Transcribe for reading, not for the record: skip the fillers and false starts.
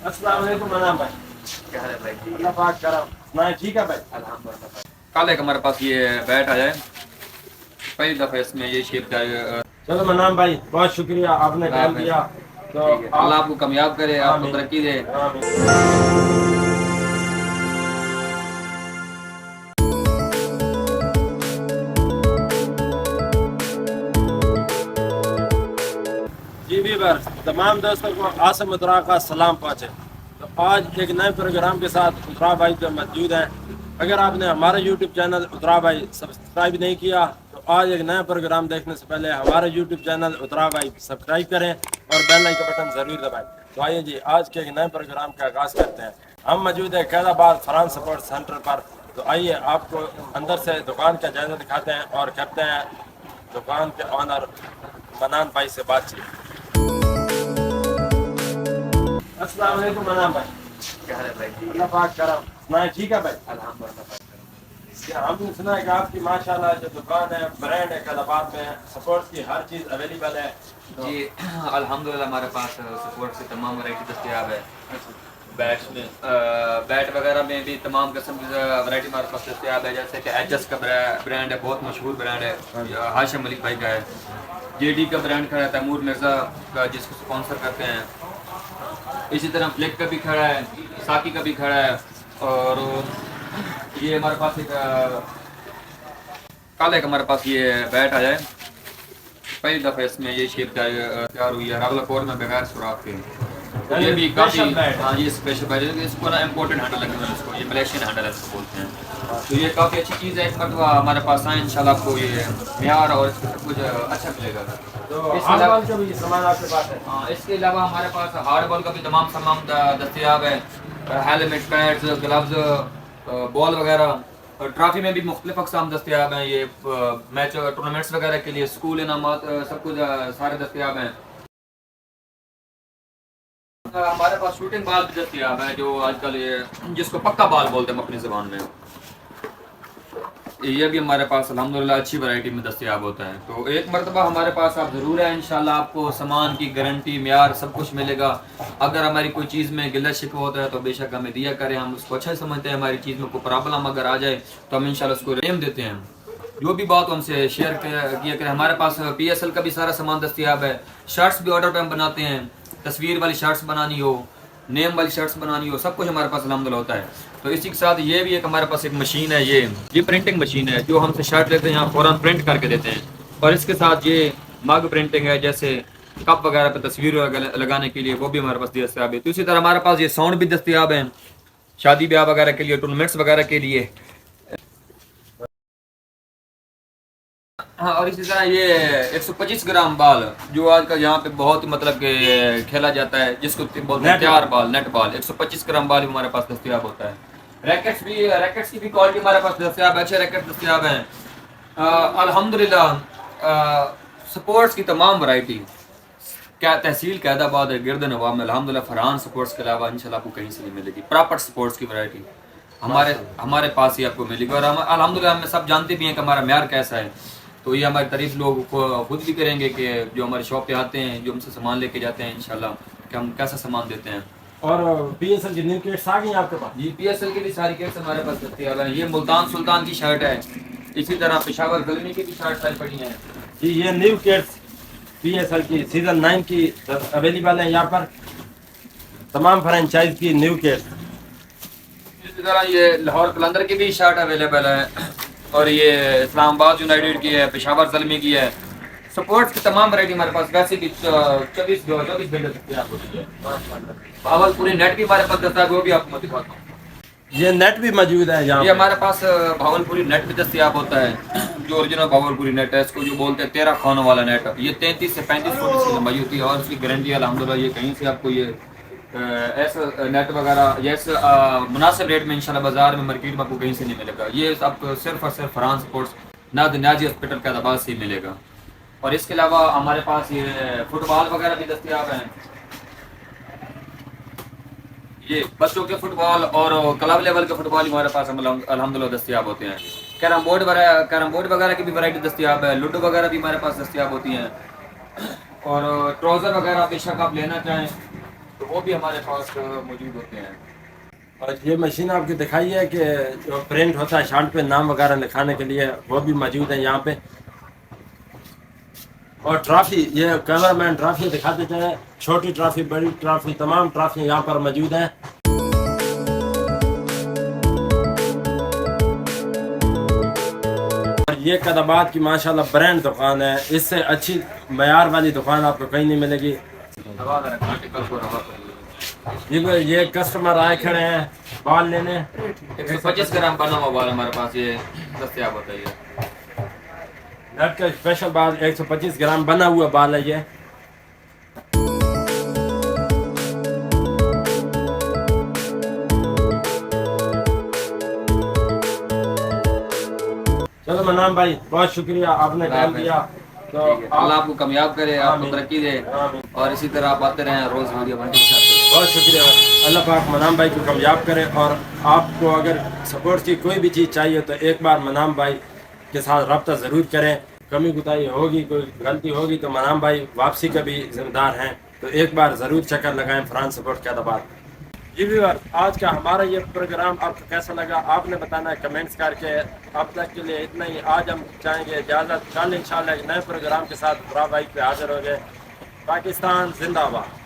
अस्सलाम वालेकुम मनाम भाई। क्या हाल है भाई? अल्लाह पाक करम। सुनाए ठीक है भाई। अल्हम्दुलिल्लाह। कल एक हमारे पास ये बैट आया है, पहली दफ़ा इसमें ये शेप का चलो मनाम भाई, बहुत शुक्रिया आपने टाइम दिया। तो ठीक है, अल्लाह आपको कामयाब करे, आपको आमीन तरक्की दे। आमीन। जी भी बस तमाम दोस्तों को आसम उतरा का सलाम पहुँचे। तो आज एक नए प्रोग्राम के साथ उतरा भाई जो मौजूद हैं। अगर आपने हमारा यूट्यूब चैनल उतरा भाई सब्सक्राइब नहीं किया तो आज एक नया प्रोग्राम देखने से पहले हमारा यूट्यूब चैनल उतरा भाई सब्सक्राइब करें और बेल आइकन बटन ज़रूर दबाएं। तो आइए जी आज के एक नए प्रोग्राम का आगाज़ करते हैं। हम मौजूद है कैदाबाद फ्रांस सपोर्ट सेंटर पर। तो आइए आपको अंदर से दुकान का जायजा दिखाते हैं और करते हैं दुकान के ऑनर मनान भाई से बातचीत। अस्सलाम वालेकुम मनान भाई। क्या हाल है भाई? अल्लाह पाक करम। सुनाए ठीक है भाई। अल्हम्दुलिल्लाह। क्या हमने सुना है कि आपकी माशाल्लाह जो दुकान है ब्रांड है कैदाबाद में सपोर्ट्स की हर चीज़ अवेलेबल है। तो जी अल्हम्दुलिल्लाह हमारे पास सपोर्ट से तमाम वैरायटी दस्तयाब है। बैट्स में बैट वगैरह में भी तमाम किस्म की वैरायटी हमारे पास दस्तयाब है, जैसे कि एचएस का ब्रांड है, बहुत मशहूर ब्रांड है, हाशिम मलिक भाई का है। जेडी का ब्रांड खड़ा है, तैमूर मिर्ज़ा का, जिसको स्पॉन्सर करते हैं। इसी तरह फ्लिक का भी खड़ा है, साकी का भी खड़ा है। और ये हमारे पास एक कल एक हमारे पास ये बैट आया है, पहली दफ़ा इसमें ये शेप तैयार हुई है, रावला कोर में बगैर सुराख के। ये भी काफ़ी, स्पेशल बैट। हाँ ये स्पेशल बैट है, इसको ना इम्पोर्टेड हैंडल लगता है, इसको ये मलेशियन हैंडल इसको बोलते हैं। तो ये काफ़ी अच्छी चीज़ है, एक मरतबा हमारे पास आए इंशाल्लाह आपको ये म्यार और इसका सब कुछ अच्छा मिलेगा। तो इसके हार्ड अलावा बॉल का भी सामान आपके पास है। हाँ, इसके अलावा हमारे पास हार्ड बॉल का भी तमाम सामान दस्तयाब है, हेलमेट, पैड्स, ग्लव्स, बॉल वगैरह। और ट्रॉफी में भी मुख्तलिफ अक़साम दस्तयाब हैं, ये मैच टूर्नामेंट्स वगैरह के लिए स्कूल इनामात सब कुछ सारे दस्तयाब हैं। हमारे पास शूटिंग बॉल भी दस्तयाब है, जो आजकल ये जिसको पक्का बॉल बोलते हैं अपनी ज़बान में, ये भी हमारे पास अल्हम्दुलिल्लाह अच्छी वैरायटी में दस्तयाब होता है। तो एक मरतबा हमारे पास आप ज़रूर है, इंशाल्लाह आपको सामान की गारंटी म्यार सब कुछ मिलेगा। अगर हमारी कोई चीज़ में गिला शिकवा होता है तो बेशक हमें दिया करें, हम उसको अच्छा समझते हैं। हमारी चीज़ में कोई प्रॉब्लम अगर आ जाए तो हम इंशाल्लाह उसको रेम देते हैं। जो भी बात हमसे शेयर किया करें। हमारे पास PSL का भी सारा सामान दस्तयाब है, शर्ट्स भी ऑर्डर पर हम बनाते हैं, तस्वीर वाली शर्ट्स बनानी हो, नेम वाली शर्ट्स बनानी हो, सब कुछ हमारे पास अल्हम्दुलिल्लाह होता है। तो इसी के साथ ये भी एक हमारे पास एक मशीन है, ये प्रिंटिंग मशीन है, जो हमसे शर्ट लेते हैं यहाँ फ़ौरन प्रिंट करके देते हैं। और इसके साथ ये मग प्रिंटिंग है, जैसे कप वगैरह पे तस्वीर लगाने के लिए, वो भी हमारे पास दस्तयाब है। तो इसी तरह हमारे पास ये साउंड भी दस्तयाब हैं, शादी ब्याह वगैरह के लिए, टूर्नामेंट्स वगैरह के लिए। हाँ, और इसी तरह ये 125 ग्राम बॉल, जो आजकल यहाँ पे बहुत ही मतलब कि खेला जाता है, जिसको बोलते हैं तैयार बॉल, नेट बॉल, 125 ग्राम बॉल भी हमारे पास दस्तयाब होता है। रैकेट्स की भी क्वालिटी हमारे पास दस्तयाब है, अच्छे रैकेट दस्तयाब हैं अल्हम्दुलिल्लाह। स्पोर्ट्स की तमाम वैरायटी क्या तहसील कैदाबाद है, गिरद नवाब में अल्हम्दुलिल्लाह फरहान स्पोर्ट्स के अलावा इंशाल्लाह आपको कहीं से नहीं मिलेगी। प्रॉपर स्पोर्ट्स की वैरायटी हमारे पास ही आपको मिलेगी। और हम अल्हम्दुलिल्लाह हम सब जानते भी हैं कि हमारा म्यार कैसा है। तो ये हमारी तारीफ लोग खुद भी करेंगे कि जो हमारी शॉप पे आते हैं, जो हमसे सामान लेके जाते हैं, इंशाल्लाह कि हम कैसा सामान देते हैं। और PSL की न्यू किट्स आ गई हैं आपके पास? जी PSL की भी सारी किट्स हमारे पास दस्तयाब है। ये मुल्तान सुल्तान की शर्ट है, इसी तरह पेशावर ज़ल्मी की भी शर्ट सारी पड़ी हैं। जी ये न्यू किट्स PSL की सीजन 9 की अवेलेबल है यहाँ पर, तमाम फ्रेंचाइज की न्यू किट्स। इसी तरह ये लाहौर कलंदर की भी शर्ट अवेलेबल है, और ये इस्लामाबाद यूनाइटेड की है, पेशावर ज़ल्मी की है। स्पोर्ट्स की तमाम वैरायटी हमारे पास वैसे भी 24 घंटे होती है। भावलपुरी नेट भी हमारे पास दस्तयाब है, वो भी आपको मैं दिखाता हूँ। ये नेट भी मौजूद है यहाँ ये हमारे पास भावलपुरी नेट भी दस्तयाब होता है, जो ओरिजिनल भावलपुरी नेट है, इसको जो बोलते हैं 13 खानों वाला नेट। ये 33 से 35 फुट इसकी लंबाई होती है, और इसकी गारंटी अल्हम्दुलिल्लाह ये कहीं से आपको ये ऐसा नेट वगैरह जैसे मुनासिब रेट में इंशाल्लाह बाजार में मार्केट में आपको कहीं से नहीं मिलेगा। ये आपको सिर्फ और सिर्फ Farhan sports Nazi hospital Qaidabad से ही मिलेगा। और इसके अलावा हमारे पास ये फुटबॉल वगैरह भी दस्तयाब हैं, ये बच्चों के फुटबॉल और क्लब लेवल के फुटबॉल हमारे पास अल्हम्दुलिल्लाह दस्तयाब होते हैं। कैरम बोर्ड वगैरह की भी वैरायटी दस्तयाब है, लूडो वगैरह भी हमारे पास दस्तयाब होती हैं। और ट्राउज़र वगैरह बेशक आप लेना चाहें तो वो भी हमारे पास मौजूद होते हैं। और ये मशीन आपको दिखाई है कि जो प्रिंट होता है शर्ट पे नाम वगैरह लिखाने के लिए, वो भी मौजूद है यहाँ पे। और ट्रॉफी, ये कैमरामैन ट्रॉफी दिखाते जाए, छोटी ट्रॉफी बड़ी ट्रॉफी तमाम ट्रॉफी यहाँ पर मौजूद हैं। और ये कदबात की माशाल्लाह ब्रांड दुकान है, इससे अच्छी मयार वाली दुकान आपको कहीं नहीं मिलेगी। ये कस्टमर आए खड़े हैं बाल लेने। 125 ग्राम बना हुआ बाल हमारे पास ये दस्तयाब होता है। नट का स्पेशल बाल 125 ग्राम बना हुआ बाल है ये। चलो मनाम भाई, बहुत शुक्रिया आपने टाइम दिया। तो अल्लाह आपको कामयाब करे, आपको तरक्की दे, और इसी तरह आप आते रहें रोज वीडियो बनने के साथ। बहुत शुक्रिया, अल्लाह पाक मनाम भाई को कामयाब करे। और आपको अगर सपोर्ट की कोई भी चीज़ चाहिए तो एक बार मनाम भाई के साथ रब्ता ज़रूर करें। कमी कुताही होगी, कोई गलती होगी तो मनाम भाई वापसी का भी जिम्मेदार हैं। तो एक बार ज़रूर चक्कर लगाएं फ्रांस सपोर्ट के बाद। जी व्यूअर, आज का हमारा ये प्रोग्राम आपको कैसा लगा आपने बताना है कमेंट्स करके। अब तक के लिए इतना ही। आज हम चाहेंगे इजाज़त, कल इंशाल्लाह एक नए प्रोग्राम के साथ बुरा भाई पे हाजिर हो गए। पाकिस्तान जिंदाबाद।